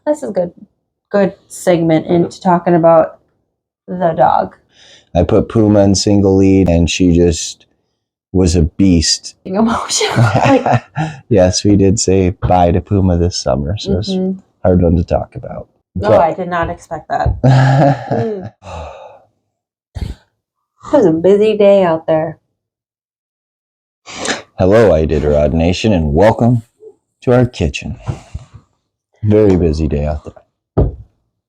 this is good segment into talking about the dog. I put Puma in single lead, and she just was a beast. Emotional. Yes, we did say bye to Puma this summer, so it's a hard one to talk about. No, I did not expect that. It was a busy day out there. Hello, Iditarod Nation, and welcome to our kitchen. Very busy day out there.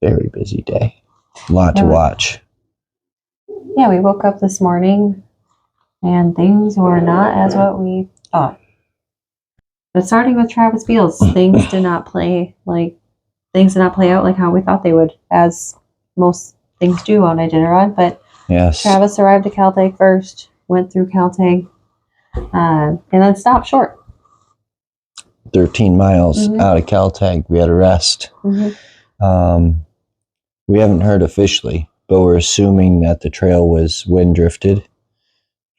Very busy day. A lot to watch. Yeah, we woke up this morning and things were not as what we thought. But starting with Travis Beals, things did not play out like how we thought they would, as most things do on Iditarod. But yes, Travis arrived at Caltech first, went through Caltech, and then stopped short. 13 miles out of Caltech, we had a rest. We haven't heard officially, but we're assuming that the trail was wind drifted.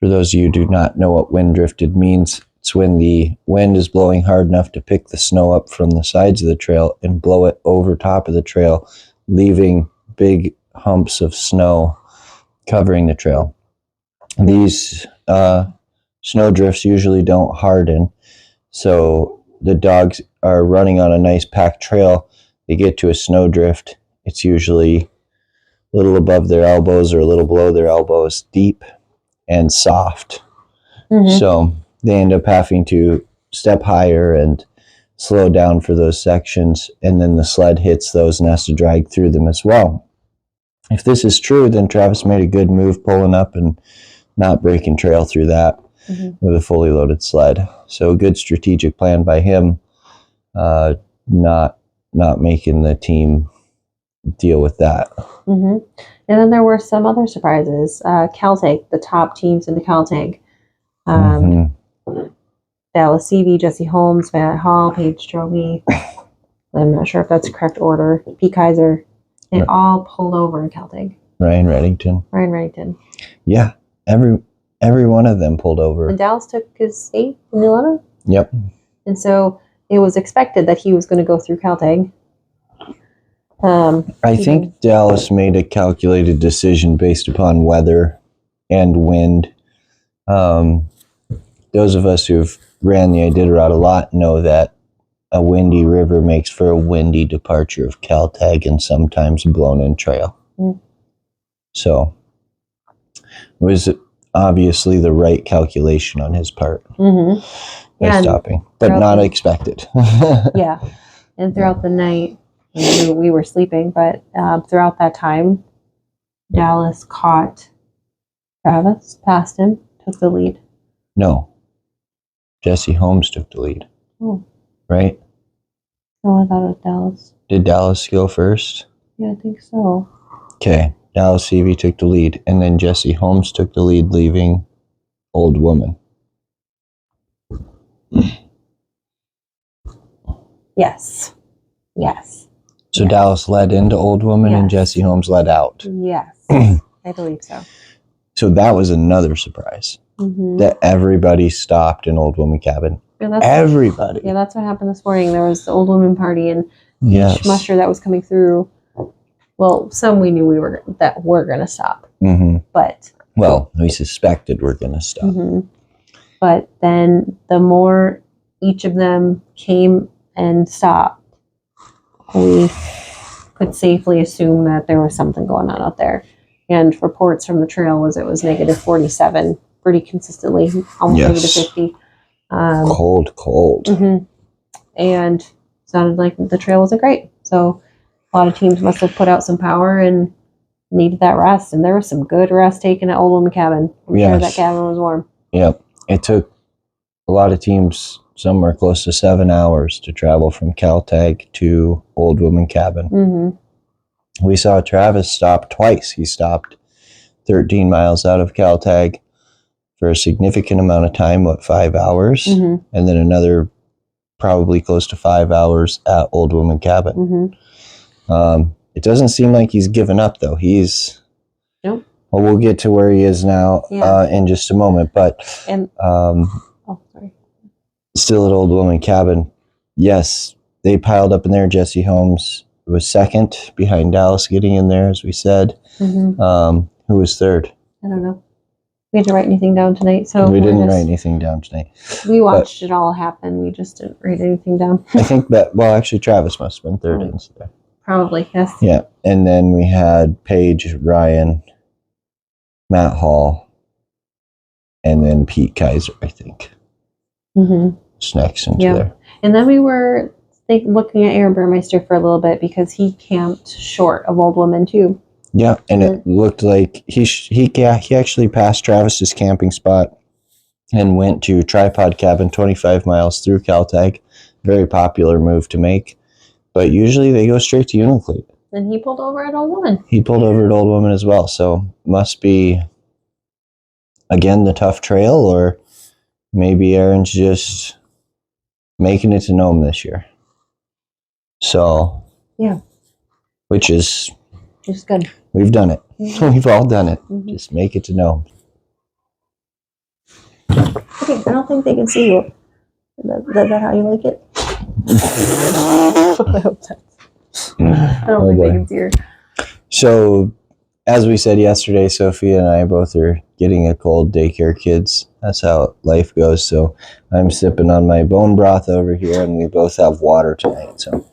For those of you who do not know what wind drifted means, it's when the wind is blowing hard enough to pick the snow up from the sides of the trail and blow it over top of the trail, leaving big humps of snow covering the trail. These snow drifts usually don't harden, so the dogs are running on a nice packed trail. They get to a snow drift. It's usually a little above their elbows or a little below their elbows, deep and soft. So they end up having to step higher and slow down for those sections, and then the sled hits those and has to drag through them as well. If this is true, then Travis made a good move pulling up and not breaking trail through that with a fully loaded sled. So a good strategic plan by him, not making the team deal with that. And then there were some other surprises. Caltech, the top teams in the Caltech. Dallas CV, Jesse Holmes, Matt Hall, Paige Strobe. I'm not sure if that's the correct order. P. Kaiser. They all pulled over in Caltech. Ryan Reddington. Yeah, every one of them pulled over. And Dallas took his 8th in the 11th. Yep. And so it was expected that he was going to go through Caltech. I think Dallas made a calculated decision based upon weather and wind. Those of us who've ran the Iditarod a lot know that a windy river makes for a windy departure of Caltech and sometimes blown in trail. So it was obviously the right calculation on his part by stopping, but not expected. Yeah. And throughout the night, we were sleeping, but throughout that time, Dallas caught Travis, passed him, took the lead. No. Jesse Holmes took the lead. Oh. Right? No, I thought it was Dallas. Did Dallas go first? Yeah, I think so. Okay. Dallas CV took the lead, and then Jesse Holmes took the lead, leaving Old Woman. Yes. So Dallas led into Old Woman and Jesse Holmes led out. Yes, I believe so. So that was another surprise. That everybody stopped in Old Woman Cabin. Everybody. Yeah, that's what happened this morning. There was the Old Woman party, and each musher that was coming through, well, some we knew we're going to stop. But we suspected we're going to stop. But then the more each of them came and stopped, we could safely assume that there was something going on out there. And reports from the trail was it was negative 47 pretty consistently, almost negative 50. Cold. And sounded like the trail wasn't great. So a lot of teams must have put out some power and needed that rest. And there was some good rest taken at Old Woman Cabin. I'm sure that cabin was warm. Yep. It took a lot of teams somewhere close to 7 hours to travel from Caltech to Old Woman Cabin. We saw Travis stop twice. He stopped 13 miles out of Caltech for a significant amount of time, 5 hours? And then another probably close to 5 hours at Old Woman Cabin. It doesn't seem like he's given up, though. He's... Nope. Well, we'll get to where he is now in just a moment, but... sorry. Still at Old Woman Cabin, yes, they piled up in there. Jesse Holmes was second behind Dallas getting in there, as we said. Mm-hmm. Who was third? I don't know. We had to write anything down tonight, so we didn't write anything down tonight. We watched it all happen. We just didn't write anything down. I think that, well, actually, Travis must have been third instead. Probably, yes. Yeah, and then we had Paige, Ryan, Matt Hall, and then Pete Kaiser, I think. Mm-hmm. It's next into there. And then we were looking at Aaron Burmeister for a little bit because he camped short of Old Woman too. Yeah, and it looked like he actually passed Travis's camping spot and went to Tripod Cabin 25 miles through Caltag. Very popular move to make. But usually they go straight to Unalakleet. And he pulled over at Old Woman. He pulled over at Old Woman as well. So must be, again, the tough trail, or maybe Aaron's just making it to Nome this year. So, yeah. Which is just good. We've done it. Mm-hmm. We've all done it. Mm-hmm. Just make it to Nome. Okay, I don't think they can see you. Is that how you like it? I hope so. I don't think they can see her. So, as we said yesterday, Sophia and I both are getting a cold, daycare kids. That's how life goes. So I'm sipping on my bone broth over here, and we both have water tonight. So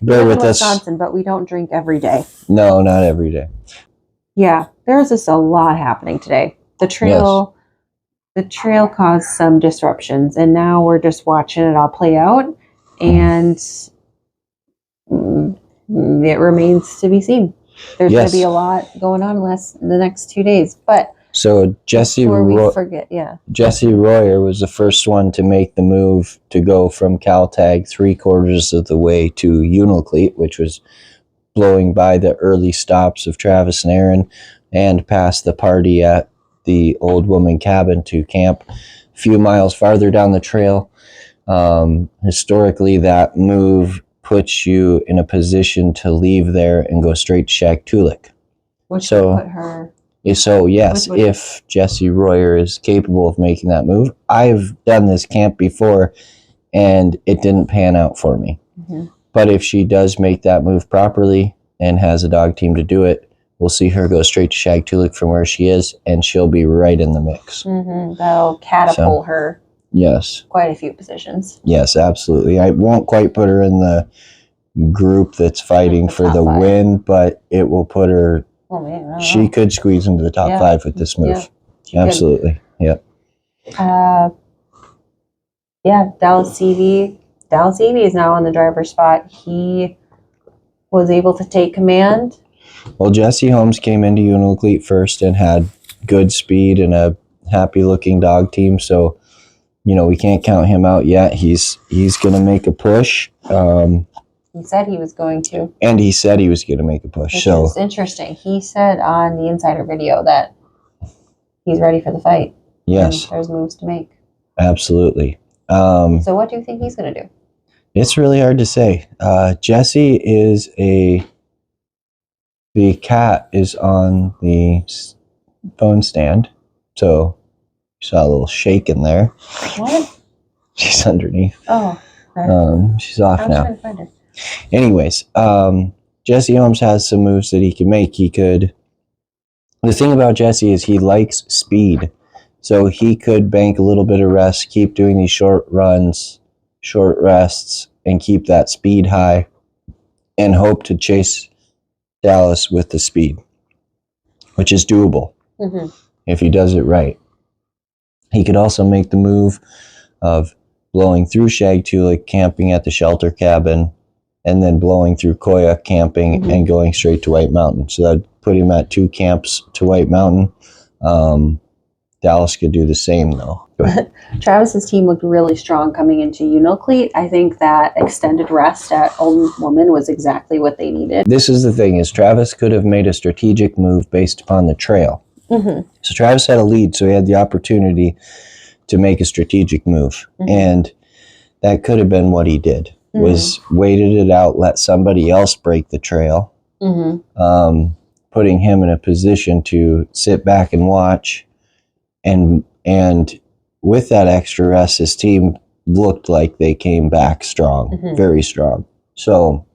bear with us. Wisconsin, but we don't drink every day. No, not every day. Yeah, there's just a lot happening today. The trail caused some disruptions, and now we're just watching it all play out, and it remains to be seen. There's going to be a lot going on the next 2 days, but so Jesse Royer was the first one to make the move to go from Caltag 3/4 of the way to Unalakleet, which was blowing by the early stops of Travis and Aaron, and past the party at the Old Woman cabin to camp a few miles farther down the trail. Historically, that move puts you in a position to leave there and go straight to Shaktoolik. If Jesse Royer is capable of making that move. I've done this camp before, and it didn't pan out for me. Mm-hmm. But if she does make that move properly and has a dog team to do it, we'll see her go straight to Shaktoolik from where she is, and she'll be right in the mix. Mm-hmm. That'll catapult her. Yes. Quite a few positions. Yes, absolutely. I won't quite put her in the group that's fighting for the win, but it will put her. Oh, man, she could squeeze into the top 5 with this move. Yeah, absolutely. Yep. Dallas Seavey. Dallas Seavey is now on the driver's spot. He was able to take command. Well, Jesse Holmes came into Unalakleet first and had good speed and a happy-looking dog team, so we can't count him out yet. He's going to make a push. He said he was going to. And he said he was going to make a push. Which is interesting. He said on the Insider video that he's ready for the fight. Yes. And there's moves to make. Absolutely. So what do you think he's going to do? It's really hard to say. Jesse is the cat is on the phone stand. So you saw a little shake in there. What? She's underneath. Oh. Okay. She's off now. I was trying to find her. Anyways, Jesse Holmes has some moves that he can make. The thing about Jesse is he likes speed. So he could bank a little bit of rest, keep doing these short runs, short rests, and keep that speed high, and hope to chase Dallas with the speed, which is doable if he does it right. He could also make the move of blowing through Shaktoolik, camping at the shelter cabin, and then blowing through Koya, camping, and going straight to White Mountain. So that'd put him at 2 camps to White Mountain. Dallas could do the same, though. Travis's team looked really strong coming into Unalakleet. I think that extended rest at Old Woman was exactly what they needed. This is the thing, is Travis could have made a strategic move based upon the trail. Mm-hmm. So Travis had a lead, so he had the opportunity to make a strategic move. And that could have been what he did. Was waited it out, let somebody else break the trail, putting him in a position to sit back and watch. And with that extra rest, his team looked like they came back strong, very strong. So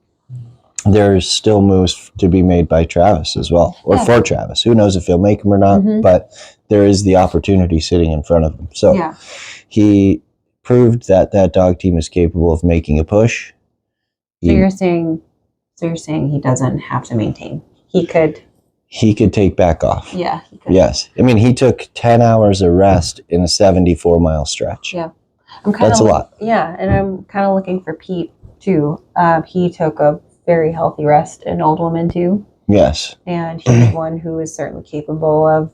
there's still moves to be made by Travis as well, or for Travis. Who knows if he'll make them or not, but there is the opportunity sitting in front of him. So he proved that that dog team is capable of making a push. So you're saying he doesn't have to maintain. He could take back off. Yeah, he could. Yes. I mean, he took 10 hours of rest in a 74-mile stretch. Yeah. That's a lot. Yeah, and I'm kind of looking for Pete, too. He took a very healthy rest in Old Woman, too. Yes. And he's one who is certainly capable of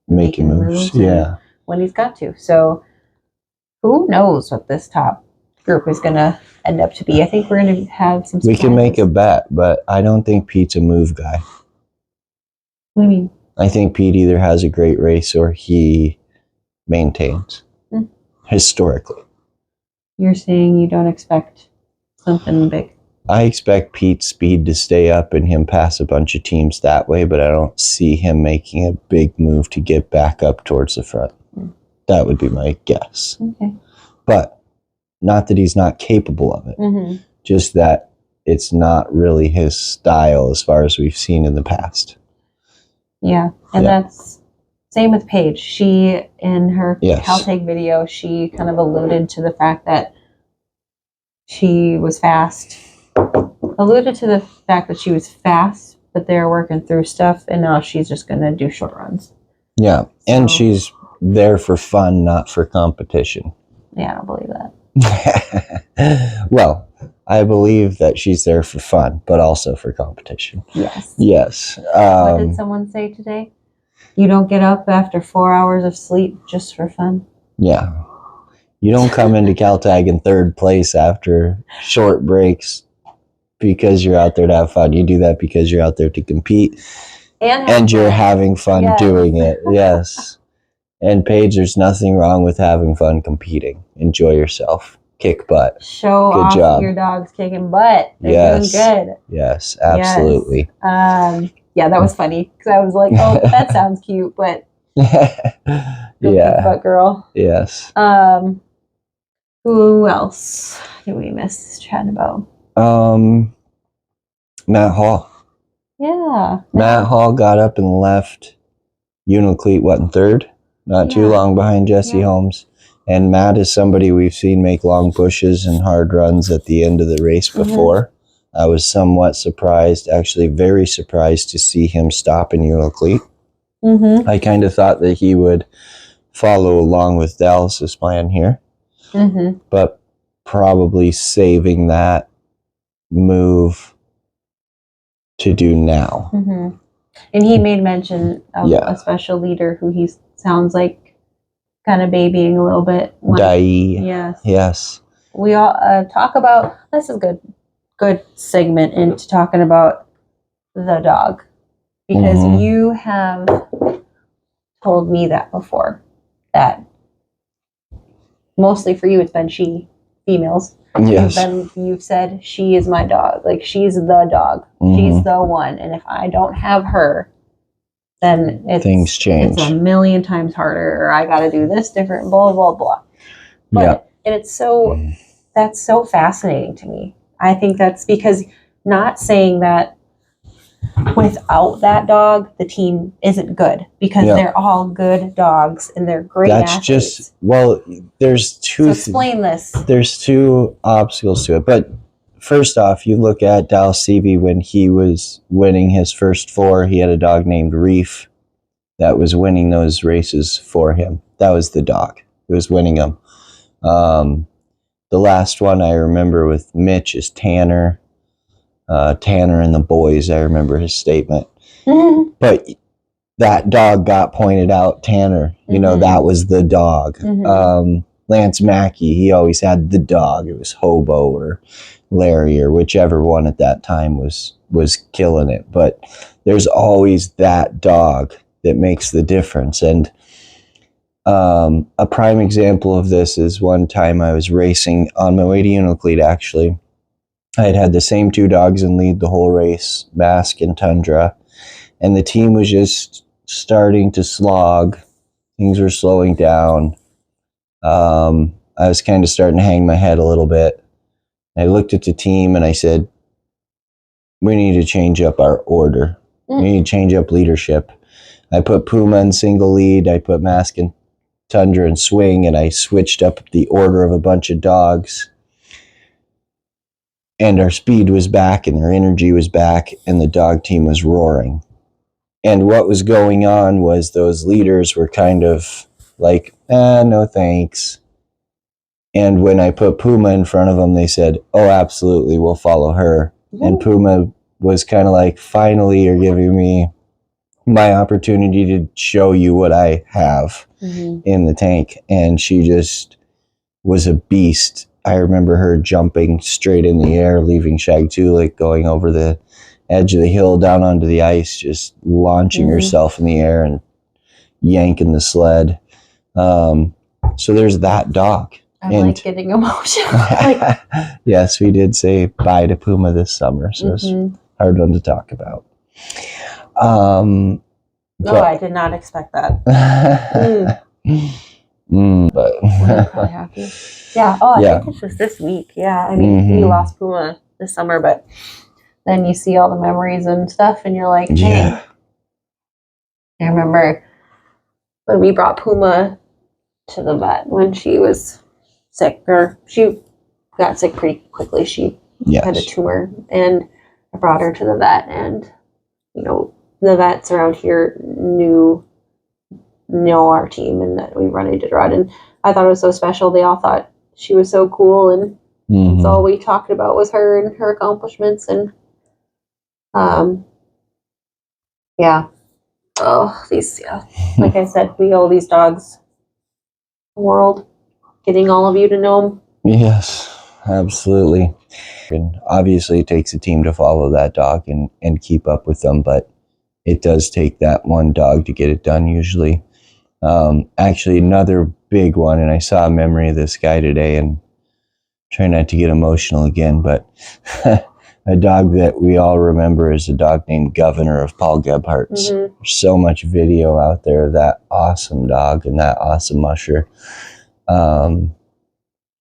making moves. Yeah. When he's got to. So who knows what this top group is going to end up to be. I think we're going to have some surprises. We can make a bet, but I don't think Pete's a move guy. What do you mean? I think Pete either has a great race or he maintains. Historically. You're saying you don't expect something big? I expect Pete's speed to stay up and him pass a bunch of teams that way, but I don't see him making a big move to get back up towards the front. That would be my guess. Okay. But not that he's not capable of it, just that it's not really his style as far as we've seen in the past. Yeah, and that's same with Paige. She, in her Caltech video, she kind of alluded to the fact that she was fast. Alluded to the fact that she was fast, but they're working through stuff, and now she's just going to do short runs. Yeah, and she's there for fun, not for competition. Yeah, I don't believe that. Well, I believe that she's there for fun, but also for competition. Yes. Yes. What did someone say today? You don't get up after 4 hours of sleep just for fun? Yeah. You don't come into Caltag in third place after short breaks because you're out there to have fun. You do that because you're out there to compete and you're having fun doing it. Yes. And Paige, there's nothing wrong with having fun competing. Enjoy yourself. Kick butt. Show Good off job. Your dog's kicking butt. They're doing good. Yes, absolutely. Yes. Yeah, that was funny because I was like, oh, that sounds cute, but kick butt girl. Yes. Who else did we miss chatting about? Matt Hall. Yeah. Matt Hall got up and left Unacleat, in third? Not too long behind Jesse Holmes. And Matt is somebody we've seen make long pushes and hard runs at the end of the race before. I was somewhat surprised, actually very surprised to see him stop in Unacleat. I kind of thought that he would follow along with Dallas's plan here, but probably saving that move to do now. And he made mention of a special leader who he sounds like kind of babying a little bit. Dai. Yes. We all talk about, this is good segment into talking about the dog. Because you have told me that before. That mostly for you it's been females. Yes. You've said she is my dog. Like she's the dog. She's the one. And if I don't have her, then things change. It's a million times harder, or I got to do this different, blah, blah, blah. But, and it's that's so fascinating to me. I think that's because not saying that without that dog, the team isn't good, because they're all good dogs and they're great athletes. There's two. So explain this. There's two obstacles to it, but first off, you look at Dallas Seavey when he was winning his first 4. He had a dog named Reef that was winning those races for him. That was the dog who was winning them. The last one I remember with Mitch is Tanner. Tanner and the boys, I remember his statement. But that dog got pointed out, Tanner. You know, that was the dog. Lance Mackey, he always had the dog. It was Hobo or Larry or whichever one at that time was killing it. But there's always that dog that makes the difference. And a prime example of this is one time I was racing on my way to Unacleat, actually. I had the same 2 dogs in lead the whole race, Mask and Tundra. And the team was just starting to slog. Things were slowing down. I was kind of starting to hang my head a little bit. I looked at the team and I said, we need to change up our order. We need to change up leadership. I put Puma in single lead. I put Mask and Tundra and Swing, and I switched up the order of a bunch of dogs. And our speed was back, and our energy was back, and the dog team was roaring. And what was going on was those leaders were kind of like, no thanks. And when I put Puma in front of them, they said, oh, absolutely, we'll follow her. And Puma was kind of like, finally, you're giving me my opportunity to show you what I have in the tank. And she just was a beast. I remember her jumping straight in the air, leaving Shag Tulik, going over the edge of the hill down onto the ice, just launching herself in the air and yanking the sled. So there's that dog. I'm like getting emotional. Yes, we did say bye to Puma this summer, so it's a hard one to talk about. No, I did not expect that. But we're probably happy. Yeah. Oh, I think this was this week. Yeah. I mean, we lost Puma this summer, but then you see all the memories and stuff, and you're like, dang. I remember when we brought Puma to the vet when she was sick, or she got sick pretty quickly. She had a tumor, and I brought her to the vet, and the vets around here know our team and that we run Iditarod, and I thought it was so special. They all thought she was so cool, and that's all we talked about was her and her accomplishments, and like I said, we owe these dogs the world, getting all of you to know them. Yes, absolutely. And obviously it takes a team to follow that dog and keep up with them, but it does take that one dog to get it done usually. Actually, another big one, and I saw a memory of this guy today, and try not to get emotional again, but a dog that we all remember is a dog named Governor of Paul Gebhardt's. There's so much video out there of that awesome dog and that awesome musher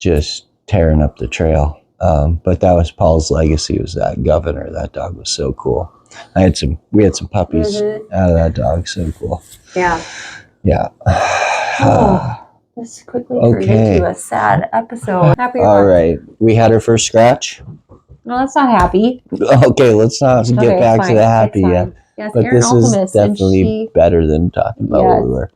just tearing up the trail. But that was Paul's legacy, was that Governor. That dog was so cool. We had some puppies out of that dog. So cool. Yeah. This quickly turned into a sad episode. Happy all right. We had our first scratch. No, that's not happy. Okay, let's not get back to the happy yet. Yes, but Erin this Ultimus, is definitely better than talking about what we were.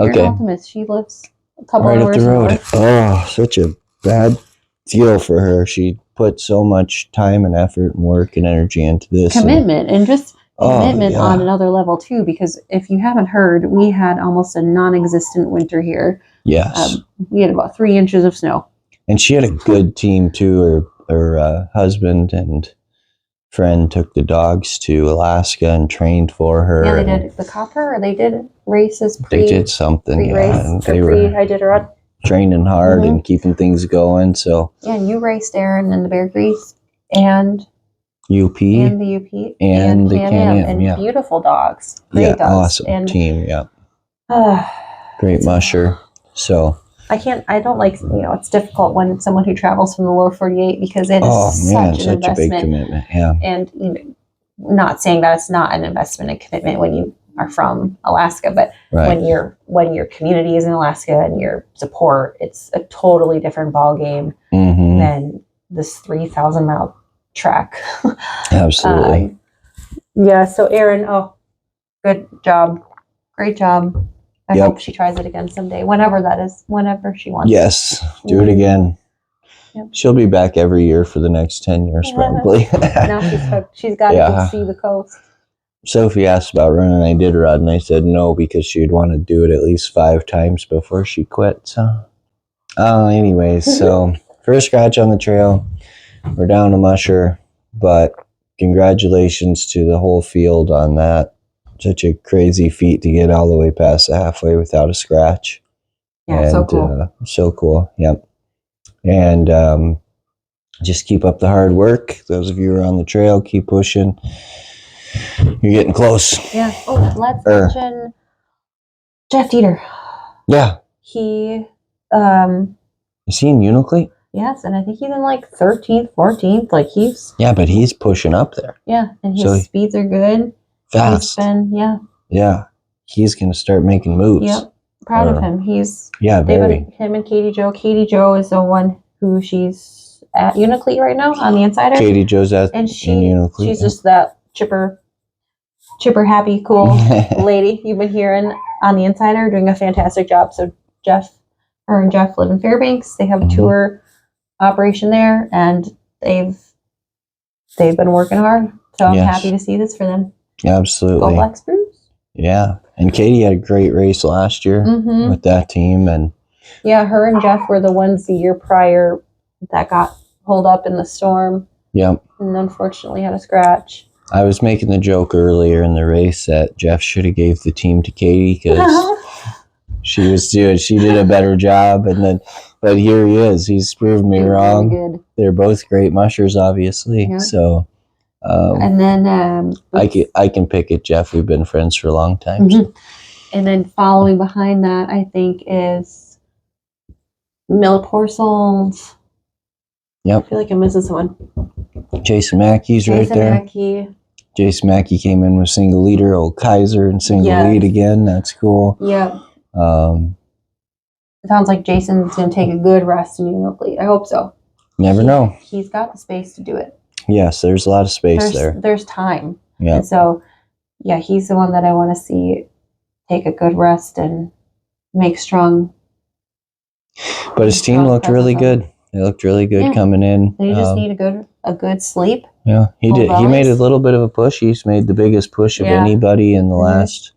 Okay. Erin Ultimus, she lives a couple right hours up the road. north. Oh, such a bad deal for her. She put so much time and effort and work and energy into this. Commitment and just commitment on another level too, because if you haven't heard, we had almost a non-existent winter here. Yes. We had about 3 inches of snow. And she had a good team too. Her husband and friend took the dogs to Alaska and trained for her. Yeah, they did the copper, or they did races they did something, and they were Iditarod. Training hard and keeping things going. So and you raced Erin in the Bear Grease and UP and the UP and the Can-Am, and beautiful dogs. Great dogs. Awesome and, team. Great musher. So I don't like, it's difficult when someone who travels from the lower 48, because it is such an investment. A big commitment. Yeah. And not saying that it's not an investment and commitment when you are from Alaska, but when your community is in Alaska and your support, it's a totally different ball game than this 3,000 mile trek. Absolutely. So Erin, good job. Great job. I hope she tries it again someday, whenever that is, whenever she wants. Yes, do it again. Yep. She'll be back every year for the next 10 years, probably. Now she's hooked. She's got to see the coast. Sophie asked about running Iditarod, and I said no, because she'd want to do it at least 5 times before she quit. So, anyways, so first scratch on the trail. We're down a musher, but congratulations to the whole field on that. Such a crazy feat to get all the way past the halfway without a scratch. Yeah, and, so cool. So cool, yep. And just keep up the hard work. Those of you who are on the trail, keep pushing. You're getting close. Yeah. Oh, let's mention Jeff Dieter. Yeah. He... Is he in Unalakleet? Yes, and I think he's in like 13th, 14th. Like he's Yeah, but he's pushing up there. yeah, and his So speeds are good. fast. Yeah. He's gonna start making moves. Yep. Proud of him. He's very. Him and Katie Joe. Katie Joe is the one who she's at Uniclete right now on the Insider. Katie Joe's at and Uniclete. She's just that chipper, happy, cool lady you've been hearing on the Insider, doing a fantastic job. So her and Jeff live in Fairbanks. They have a tour operation there, and they've been working hard. So I'm happy to see this for them. Absolutely. Go Black Spruce. Yeah, and Katie had a great race last year with that team, and yeah, her and Jeff were the ones the year prior that got pulled up in the storm. Yep. And unfortunately had a scratch. I was making the joke earlier in the race that Jeff should have gave the team to Katie because she did a better job, but here he is. He's proven me wrong. Really good. They're both great mushers, obviously. Yeah. So, and then I can pick it, Jeff. We've been friends for a long time. So. And then following behind that, I think is Milliporcels. Yep. I feel like I'm missing someone. Jason Mackey's right there. Jason Mackey came in with single leader. Old Kaiser and single lead again. That's cool. Yeah. It sounds like Jason's going to take a good rest in Uniclete. I hope so. Never know. He's got the space to do it. Yes, there's a lot of space there. There's time. Yeah. And so, yeah, he's the one that I want to see take a good rest and make strong. But his team looked really good. They looked really good coming in. They just need a good sleep. Yeah, he did. He made a little bit of a push. He's made the biggest push of anybody in the last.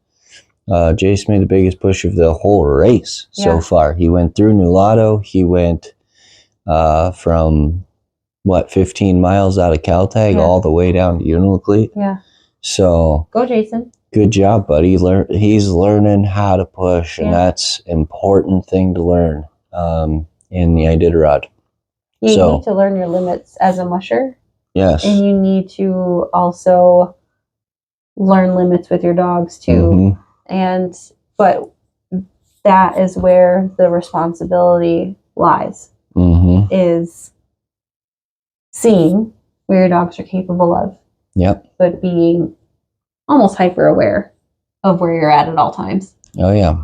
Jace made the biggest push of the whole race so far. He went through Nulato. He went from 15 miles out of Caltag all the way down to Uniclete. Yeah. So go, Jason. Good job, buddy. He's learning how to push, and that's an important thing to learn in the Iditarod. You need to learn your limits as a musher. Yes. And you need to also learn limits with your dogs too. But that is where the responsibility lies. Is seeing where your dogs are capable of. Yep. But being almost hyper aware of where you're at all times. Oh yeah.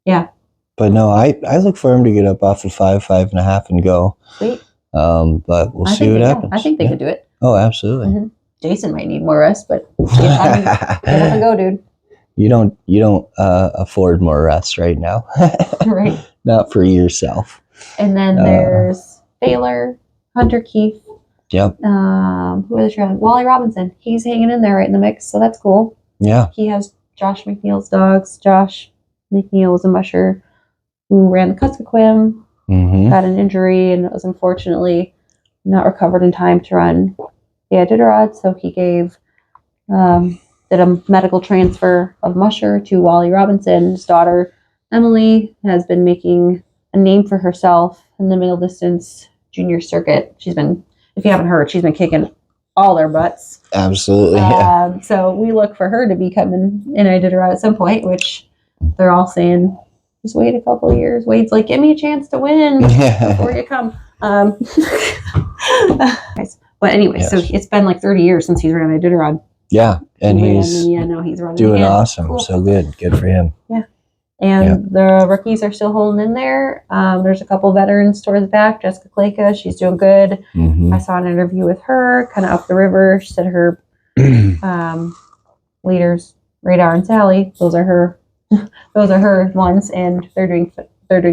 Yeah. But no, I look for him to get up off of 5.5 and go. Sweet. But we'll see what happens. I think they could do it. Oh, absolutely. Jason might need more rest, but get up and go, dude. You don't afford more rest right now. Right. Not for yourself. And then there's Baylor, Hunter Keefe. Yep. Who are the Wally Robinson. He's hanging in there right in the mix, so that's cool. Yeah. He has Josh McNeil's dogs. Josh McNeil was a musher who ran the Kuskokwim, got an injury, and was unfortunately not recovered in time to run the Iditarod, so he did a medical transfer of musher to Wally Robinson. His daughter, Emily, has been making a name for herself in the middle distance junior circuit. She's been, if you haven't heard, she's been kicking all their butts. Absolutely. Yeah. So we look for her to be coming in Iditarod at some point, which they're all saying, just wait a couple of years. Wade's like, give me a chance to win before you come. But anyway, so it's been like 30 years since he's ran Iditarod. Yeah, and he's running doing again. Awesome. Cool. So good for him. Yeah. And the rookies are still holding in there. There's a couple veterans towards the back. Jessica Kleka, she's doing good. I saw an interview with her, kind of up the river. She said her leaders, Radar and Sally, those are her ones, and they're doing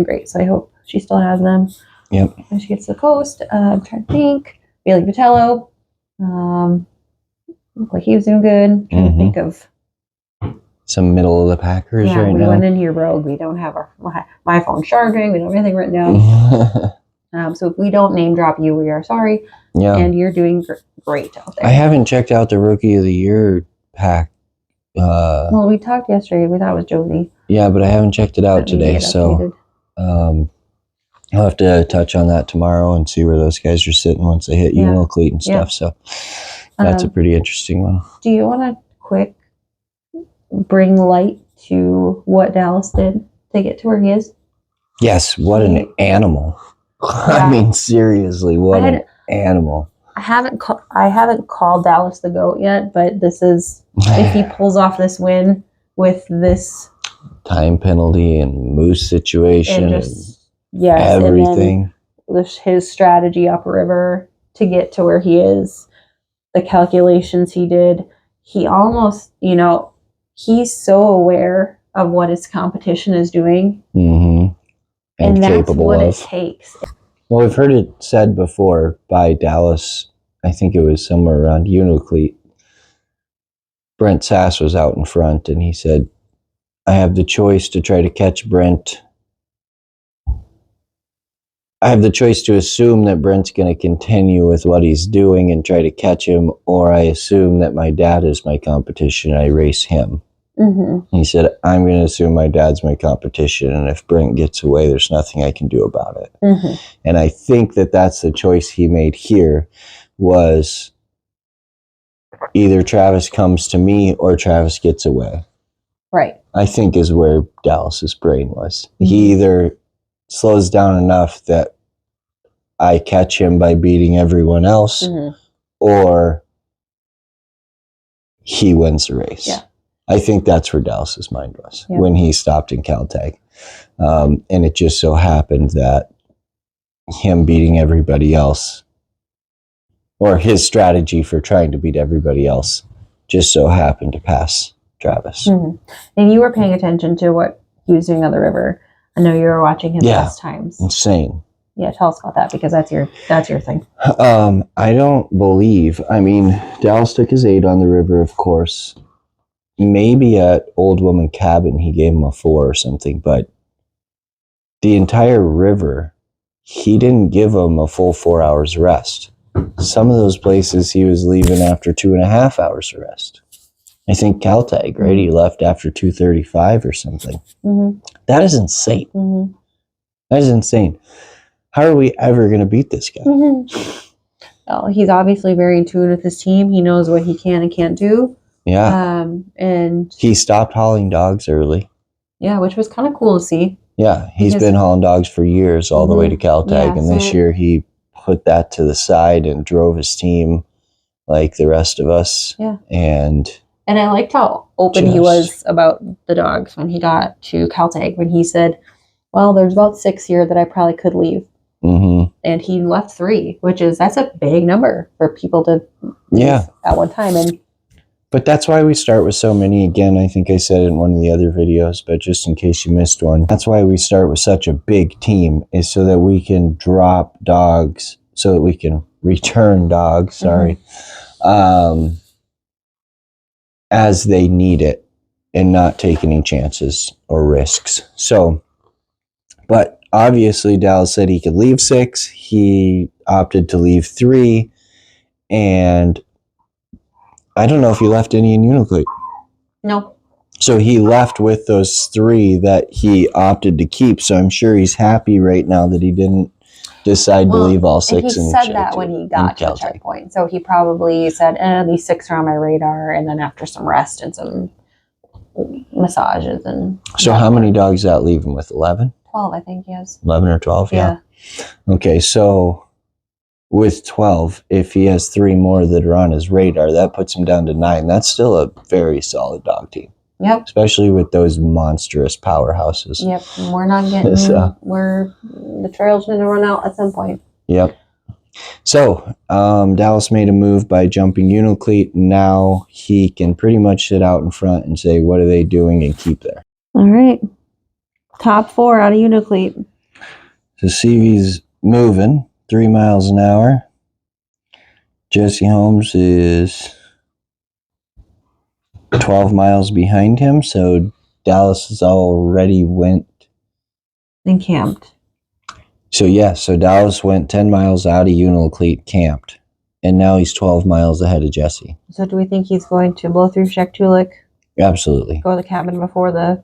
great. So I hope she still has them. Yep. When she gets to the coast, I'm trying to think. Bailey Vitello, looked like he was doing good. I'm trying to think of some middle of the packers right now. We went in here rogue. We don't have my phone charging. We don't have anything written down. So if we don't name drop you, we are sorry. Yeah. And you're doing great out there. I haven't checked out the Rookie of the Year pack. Well, we talked yesterday. We thought it was Josie. Yeah, but I haven't checked it out today. So I'll have to touch on that tomorrow and see where those guys are sitting once they hit Uniclete and stuff. So that's a pretty interesting one. Do you want to quick bring light to what Dallas did to get to where he is? Yes, what an animal. I mean, seriously, what an animal. I haven't called Dallas the GOAT yet, but this is, if he pulls off this win with this time penalty and moose situation and everything. And then his strategy upriver to get to where he is, the calculations he did, he almost, he's so aware of what his competition is doing. Mm-hmm. And that's what it takes. Well, we've heard it said before by Dallas, I think it was somewhere around Unalakleet. Brent Sass was out in front, and he said, I have the choice to try to catch Brent. I have the choice to assume that Brent's going to continue with what he's doing and try to catch him, or I assume that my dad is my competition and I race him. Mm-hmm. He said, I'm going to assume my dad's my competition, and if Brent gets away, there's nothing I can do about it. Mm-hmm. And I think that that's the choice he made here, was either Travis comes to me or Travis gets away. Right. I think is where Dallas's brain was. Mm-hmm. He either slows down enough that I catch him by beating everyone else, mm-hmm. or he wins the race. Yeah. I think that's where Dallas's mind was when he stopped in Caltag. And it just so happened that him beating everybody else, or his strategy for trying to beat everybody else, just so happened to pass Travis. Mm-hmm. And you were paying attention to what he was doing on the river. I know you were watching his best times. Insane. Yeah, tell us about that, because that's your thing. I don't believe. I mean, Dallas took his 8 on the river, of course. Maybe at Old Woman Cabin he gave him a 4 or something, but the entire river, he didn't give him a full 4 hours rest. Some of those places he was leaving after 2.5 hours of rest. I think Caltag, right? He left after 2:35 or something. Mm-hmm. That is insane. Mm-hmm. That is insane. How are we ever going to beat this guy? Mm-hmm. Well, he's obviously very in tune with his team. He knows what he can and can't do. Yeah. And he stopped hauling dogs early. Yeah, which was kind of cool to see. Yeah, he's been hauling dogs for years all the way to Caltag. And this year he put that to the side and drove his team like the rest of us. Yeah. And I liked how open he was about the dogs when he got to Caltag, when he said, well, there's about 6 here that I probably could leave. Mm-hmm. And he left 3, that's a big number for people to leave at one time. But that's why we start with so many. Again, I think I said it in one of the other videos, but just in case you missed one, that's why we start with such a big team, is so that we can drop dogs, so that we can return dogs, mm-hmm. As they need it, and not take any chances or risks. So, but obviously Dallas said he could leave 6. He opted to leave 3, and I don't know if he left any in Unalakleet. No. So he left with those 3 that he opted to keep. So I'm sure he's happy right now that he didn't decide to leave all 6. He said that when he got to the checkpoint. So he probably said, these 6 are on my radar. And then after some rest and some massages. So how many dogs that leave him with? 11? 12, I think he has. 11 or 12, yeah. Okay, so with 12, if he has 3 more that are on his radar, that puts him down to 9. That's still a very solid dog team. Yep. Especially with those monstrous powerhouses. Yep. We're not getting, the trail's going to run out at some point. Yep. So, Dallas made a move by jumping Unalakleet. Now he can pretty much sit out in front and say, what are they doing, and keep there. All right. Top 4 out of Unalakleet. So CV's moving 3 miles an hour. Jesse Holmes is 12 miles behind him, so Dallas has already went and camped. So Dallas went 10 miles out of Unalakleet, camped, and now he's 12 miles ahead of Jesse. So do we think he's going to blow through Shaktoolik? Absolutely. Go to the cabin before the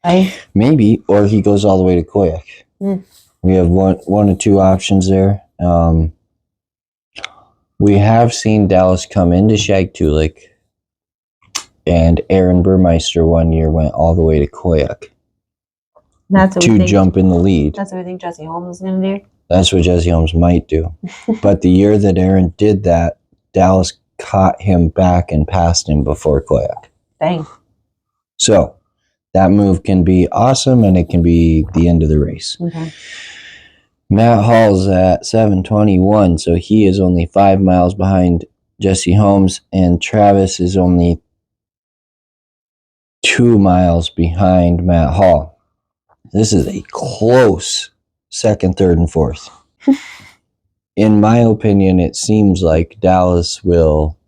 ice? Maybe, or he goes all the way to Koyuk. We have one or 2 options there. We have seen Dallas come into Shaktoolik, and Aaron Burmeister one year went all the way to Koyuk to jump in the lead. That's what we think Jesse Holmes is going to do? That's what Jesse Holmes might do. But the year that Aaron did that, Dallas caught him back and passed him before Koyak. Dang. So that move can be awesome, and it can be the end of the race. Okay. Matt Hall's at 7:21, so he is only 5 miles behind Jesse Holmes, and Travis is only 2 miles behind Matt Hall. This is a close second, third, and fourth. In my opinion, it seems like Dallas will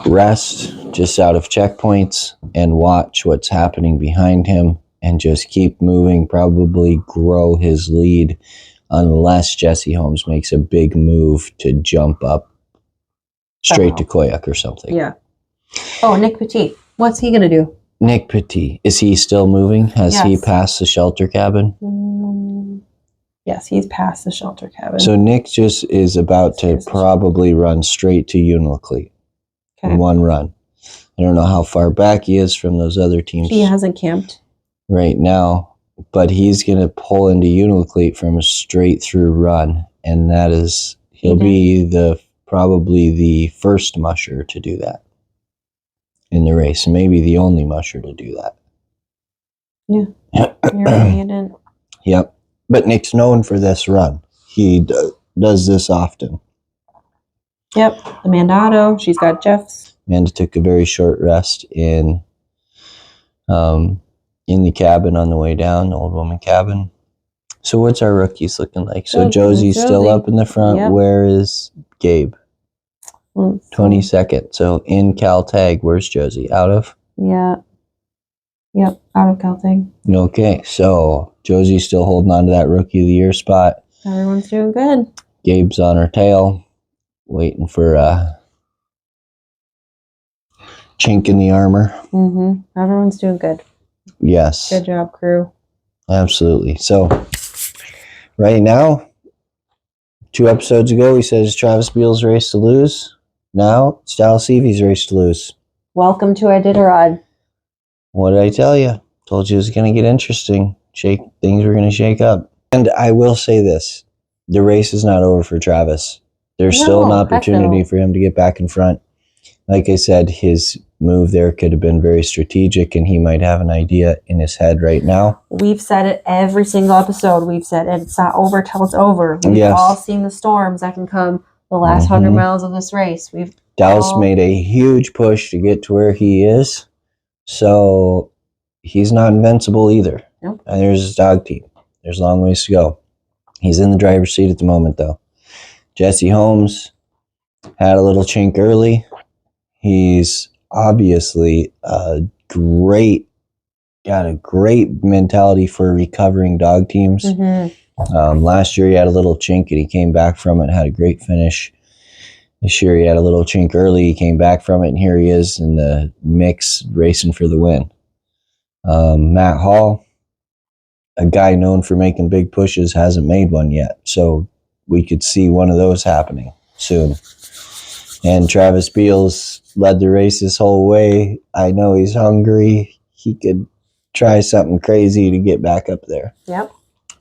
rest just out of checkpoints and watch what's happening behind him and just keep moving, probably grow his lead unless Jesse Holmes makes a big move to jump up straight to Koyak or something. Yeah. Oh, Nick Petit. What's he going to do? Nick Petit. Is he still moving? Has he passed the shelter cabin? Yes, he's past the shelter cabin. So Nick just is about to probably run straight to Unalakleet in one run. I don't know how far back he is from those other teams. He hasn't camped right now, but he's going to pull into Unalakleet from a straight through run, and that is he'll be probably the first musher to do that in the race, maybe the only musher to do that. Yeah, you're right, he didn't. Yep, but Nick's known for this run. He does this often. Yep, Amanda Otto, she's got Jeff's. Amanda took a very short rest in the cabin on the way down, the old woman cabin. So what's our rookies looking like? So Josie's still up in the front. Yep. Where is Gabe? 22nd. So in Caltag, where's Josie? Out of? Yeah. Yep, out of Caltag. Okay, so Josie's still holding on to that Rookie of the Year spot. Everyone's doing good. Gabe's on her tail, waiting for a chink in the armor. Everyone's doing good. Yes. Good job, crew. Absolutely. So right now, 2 episodes ago, we said it's Travis Beal's race to lose. Now it's Dallas Evie's race to lose. Welcome to Iditarod. What did I tell you? Told you it was going to get interesting. Things were going to shake up. And I will say this. The race is not over for Travis. There's still an opportunity for him to get back in front. Like I said, his move there could have been very strategic, and he might have an idea in his head right now. We've said it every single episode. We've said it's not over till it's over. We've all seen the storms that can come the last 100 miles of this race. Dallas made a huge push to get to where he is, so he's not invincible either. Nope. And there's his dog team. There's a long ways to go. He's in the driver's seat at the moment, though. Jesse Holmes had a little chink early. He's obviously got a great mentality for recovering dog teams. Last year he had a little chink and he came back from it, had a great finish. This year he had a little chink early, he came back from it, and here he is in the mix racing for the win. Matt Hall, a guy known for making big pushes, hasn't made one yet, so we could see one of those happening soon. And Travis Beals led the race this whole way. I know he's hungry. He could try something crazy to get back up there. Yep.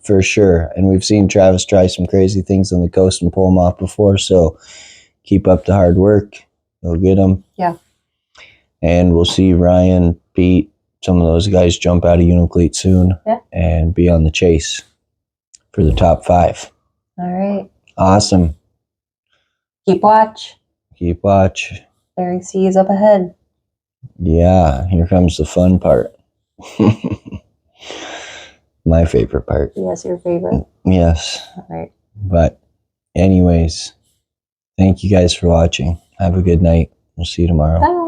For sure. And we've seen Travis try some crazy things on the coast and pull them off before, so keep up the hard work. He'll get them. Yeah. And we'll see Ryan, Pete, some of those guys jump out of Unalakleet soon and be on the chase for the top 5. All right. Awesome. Keep watch. Keep watch. Bering Sea is up ahead. Yeah, here comes the fun part. My favorite part. Yes, your favorite. Yes. All right. But anyways, thank you guys for watching. Have a good night. We'll see you tomorrow. Bye.